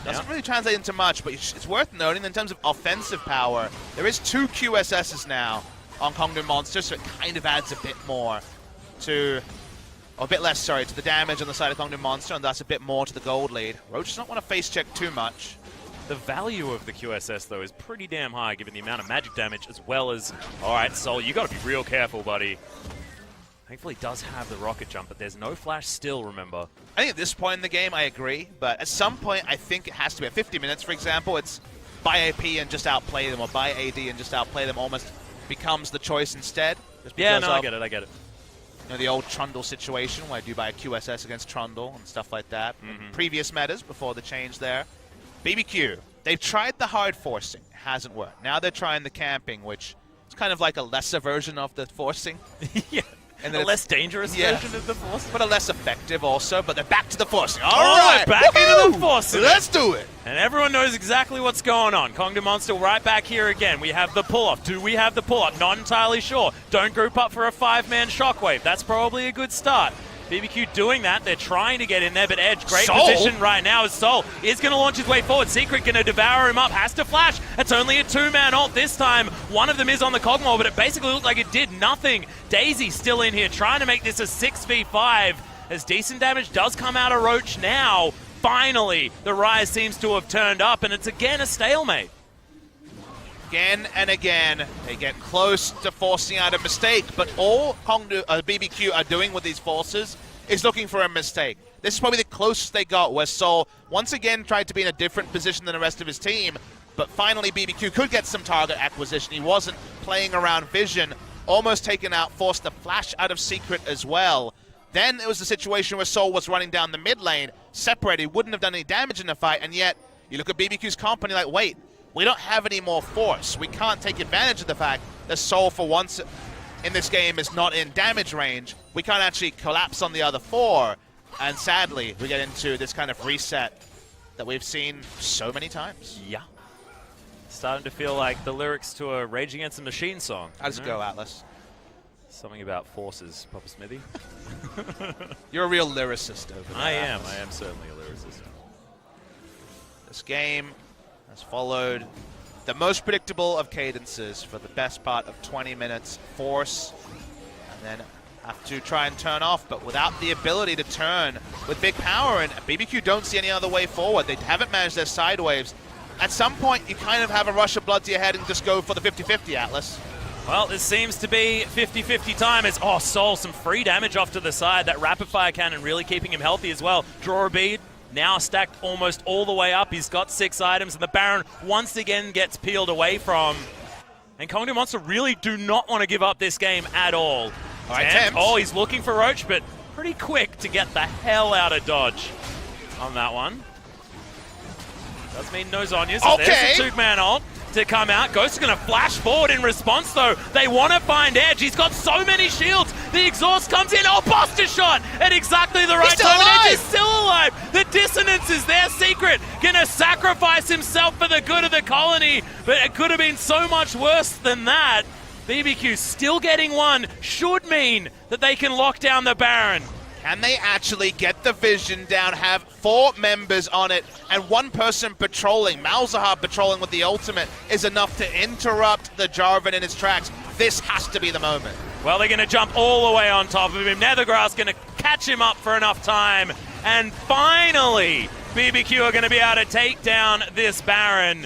Doesn't really translate into much, but it's worth noting in terms of offensive power, there is 2 QSSs now on Kongdoo Monster, so it kind of adds a bit more to, or a bit less, sorry, to the damage on the side of Kongdoo Monster, and thus a bit more to the gold lead. Roach does not want to face check too much. The value of the QSS, though, is pretty damn high given the amount of magic damage, as well as... Alright, Sol, you got to be real careful, buddy. Thankfully, he does have the rocket jump, but there's no flash still, remember. I think at this point in the game, I agree, but at some point, I think it has to be. At 50 minutes, for example, it's buy AP and just outplay them, or buy AD and just outplay them almost becomes the choice instead. Yeah, no, I get it, I get it. You know, the old Trundle situation where I do buy a QSS against Trundle and stuff like that. Previous metas before the change there. BBQ, they've tried the hard forcing. It hasn't worked. Now they're trying the camping, which is kind of like a lesser version of the forcing. Yeah. And a less dangerous version of the forcing. But a less effective also, but they're back to the forcing. All right, back into the forcing. Let's do it. And everyone knows exactly what's going on. Kongdoo Monster right back here again. We have the pull-off. Do we have the pull-up? Not entirely sure. Don't group up for a 5-man shockwave. That's probably a good start. BBQ doing that. They're trying to get in there, but Edge, great position right now as Sol is going to launch his way forward. Secret going to devour him up, has to flash. It's only a 2-man ult this time. One of them is on the Cogmore, but it basically looked like it did nothing. Daisy still in here, trying to make this a 6v5, as decent damage does come out of Roach now. Finally, the Rise seems to have turned up, and it's again a stalemate. Again and again, they get close to forcing out a mistake, but all BBQ are doing with these forces is looking for a mistake. This is probably the closest they got, where Sol once again tried to be in a different position than the rest of his team, but finally BBQ could get some target acquisition. He wasn't playing around vision, almost taken out, forced the flash out of Secret as well. Then it was the situation where Sol was running down the mid lane, separated, wouldn't have done any damage in the fight, and yet you look at BBQ's company like, wait, we don't have any more force. We can't take advantage of the fact that Sol, for once in this game, is not in damage range. We can't actually collapse on the other 4. And sadly, we get into this kind of reset that we've seen so many times. Yeah. Starting to feel like the lyrics to a Rage Against the Machine song. How does it go, Atlas? Something about forces, Papa Smithy. You're a real lyricist over there. I am certainly a lyricist. This game has followed the most predictable of cadences for the best part of 20 minutes. Force, and then have to try and turn off, but without the ability to turn with big power, and BBQ don't see any other way forward. They haven't managed their side waves. At some point, you kind of have a rush of blood to your head and just go for the 50-50, Atlas. Well, this seems to be 50-50 time as, oh, Sol, some free damage off to the side. That rapid fire cannon really keeping him healthy as well. Draw a bead. Now stacked almost all the way up. He's got 6 items, and the Baron once again gets peeled away from. And Kongdoo Monster really do not want to give up this game at all. All right, oh, he's looking for Roach, but pretty quick to get the hell out of dodge on that one. Does mean no Zonyas. So there's the 2-man ult to come out. Ghost is going to flash forward in response, though. They want to find Edge. He's got so many shields. The exhaust comes in. Oh, Buster shot at exactly the right time. And Edge is still alive. The dissonance is there. Secret going to sacrifice himself for the good of the colony, but it could have been so much worse than that. BBQ still getting one should mean that they can lock down the Baron. Can they actually get the vision down, have 4 members on it, and 1 person patrolling? Malzahar patrolling with the ultimate is enough to interrupt the Jarvan in his tracks. This has to be the moment. Well, they're going to jump all the way on top of him. Nethergrass going to catch him up for enough time. And finally, BBQ are going to be able to take down this Baron.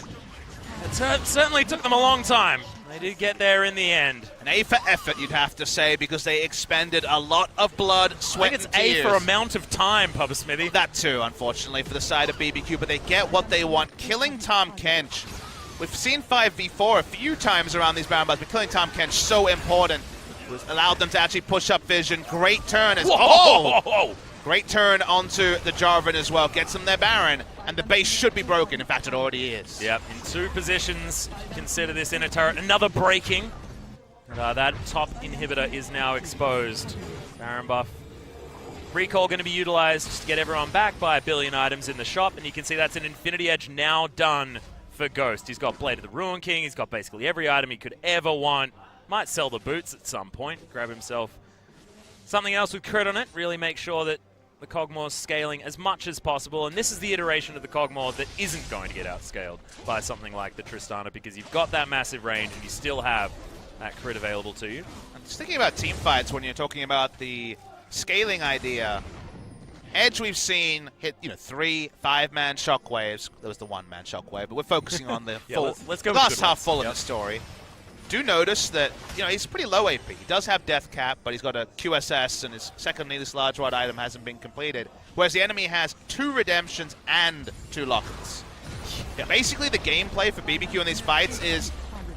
It certainly took them a long time. They did get there in the end. An A for effort, you'd have to say, because they expended a lot of blood, sweat, and tears. I think it's A for amount of time, Papa Smithy. That too, unfortunately, for the side of BBQ, but they get what they want. Killing Tahm Kench. We've seen 5v4 a few times around these Baron Buds, but killing Tahm Kench so important. It allowed them to actually push up vision. Great turn. Great turn onto the Jarvan as well. Gets them their Baron, and the base should be broken. In fact, it already is. Yep, in 2 positions. Consider this inner turret. Another breaking. That top inhibitor is now exposed. Baron buff. Recall going to be utilized to get everyone back by 1 billion items in the shop, and you can see that's an Infinity Edge now done for Ghost. He's got Blade of the Ruin King. He's got basically every item he could ever want. Might sell the boots at some point. Grab himself something else with crit on it. Really make sure that the Kog'Maw scaling as much as possible, and this is the iteration of the Kog'Maw that isn't going to get outscaled by something like the Tristana, because you've got that massive range and you still have that crit available to you. I'm just thinking about team fights when you're talking about the scaling idea. Edge we've seen hit, 3, 5-man shockwaves. There was the 1-man shockwave, but we're focusing on the full, let's go with glass good half ones. full Yep. of the story. Do notice that, he's pretty low AP. He does have death cap, but he's got a QSS, and his second needless large rod item hasn't been completed. Whereas the enemy has 2 redemptions and 2 lockets. Yeah. Basically, the gameplay for BBQ in these fights is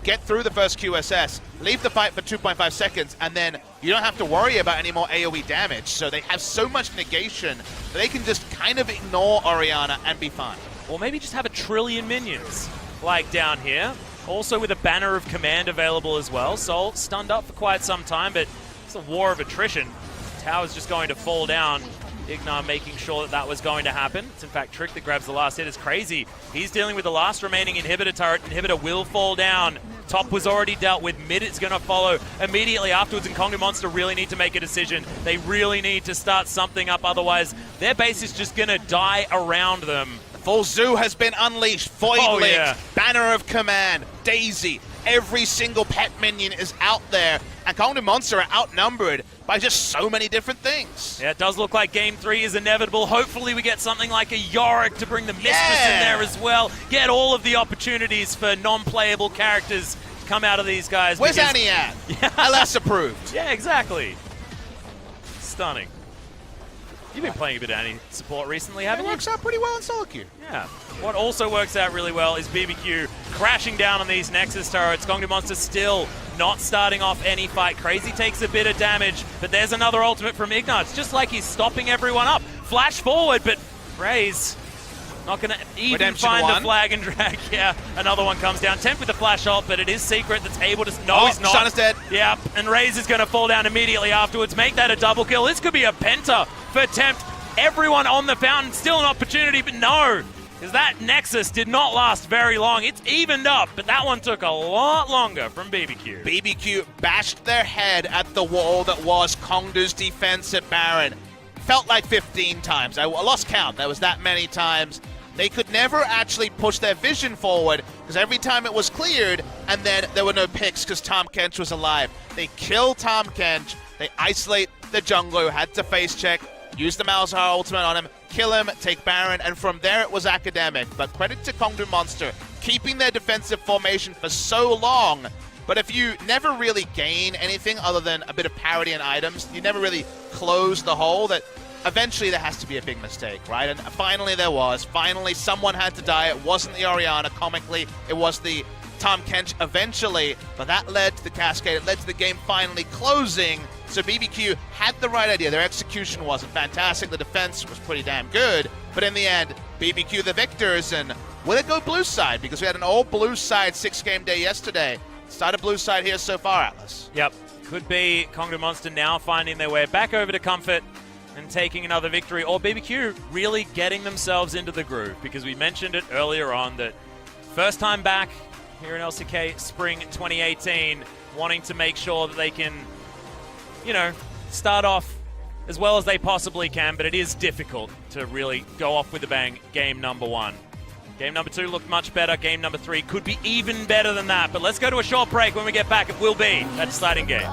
get through the first QSS, leave the fight for 2.5 seconds, and then you don't have to worry about any more AoE damage. So they have so much negation that they can just kind of ignore Orianna and be fine. Or maybe just have a trillion minions, like down here. Also with a banner of command available as well. Sol stunned up for quite some time, but it's a war of attrition. Tower's just going to fall down. Ignar making sure that was going to happen. It's in fact Trick that grabs the last hit. Is crazy. He's dealing with the last remaining inhibitor turret. Inhibitor will fall down. Top was already dealt with. Mid is going to follow immediately afterwards, and Kongdoo Monster really need to make a decision. They really need to start something up, otherwise their base is just going to die around them. Full Zoo has been unleashed. Void Link, yeah. Banner of Command, Daisy. Every single pet minion is out there, and Kongdoo Monster are outnumbered by just so many different things. Yeah, it does look like Game 3 is inevitable. Hopefully we get something like a Yorick to bring the Mistress in there as well. Get all of the opportunities for non-playable characters come out of these guys. Where's Annie at? Yeah. LS approved. Yeah, exactly. Stunning. You've been playing a bit of Annie support recently, haven't It you? works out pretty well in solo queue. Yeah. What also works out really well is BBQ crashing down on these Nexus turrets. Kongdoo Monster still not starting off any fight. Crazy takes a bit of damage, but there's another ultimate from Ignar. It's just like he's stopping everyone up. Flash forward, but Raze not going to even Redemption find one. the flag and drag. Yeah, another one comes down. Temp with the flash ult, but it is Secret that's able to... No, he's not. Sun is dead. Yeah, and Raze is going to fall down immediately afterwards. Make that a double kill. This could be a penta for Temp. Everyone on the fountain, still an opportunity, but no. Because that Nexus did not last very long. It's evened up, but that one took a lot longer from BBQ. BBQ bashed their head at the wall that was Kongdoo's defense at Baron. Felt like 15 times. I lost count. That was that many times. They could never actually push their vision forward because every time it was cleared, and then there were no picks because Tahm Kench was alive. They kill Tahm Kench. They isolate the jungler who had to face check, use the Malzahar ultimate on him, kill him, take Baron, and from there it was academic. But credit to Kongdoo Monster, keeping their defensive formation for so long. But if you never really gain anything other than a bit of parity and items, you never really close the hole, that eventually there has to be a big mistake, right? And finally there was. Finally someone had to die. It wasn't the Orianna, comically. It was the Tahm Kench eventually. But that led to the cascade. It led to the game finally closing. So BBQ had the right idea. Their execution wasn't fantastic. The defense was pretty damn good. But in the end, BBQ the victors. And will it go blue side? Because we had an all blue side 6-game day yesterday. Started blue side here so far, Atlas. Yep. Could be Kongdoo Monster now finding their way back over to Comfort and taking another victory, or BBQ really getting themselves into the groove, because we mentioned it earlier on that first time back here in LCK Spring 2018, wanting to make sure that they can, start off as well as they possibly can, but it is difficult to really go off with a bang game number 1. Game number 2 looked much better. Game number 3 could be even better than that, but let's go to a short break. When we get back, it will be that deciding game.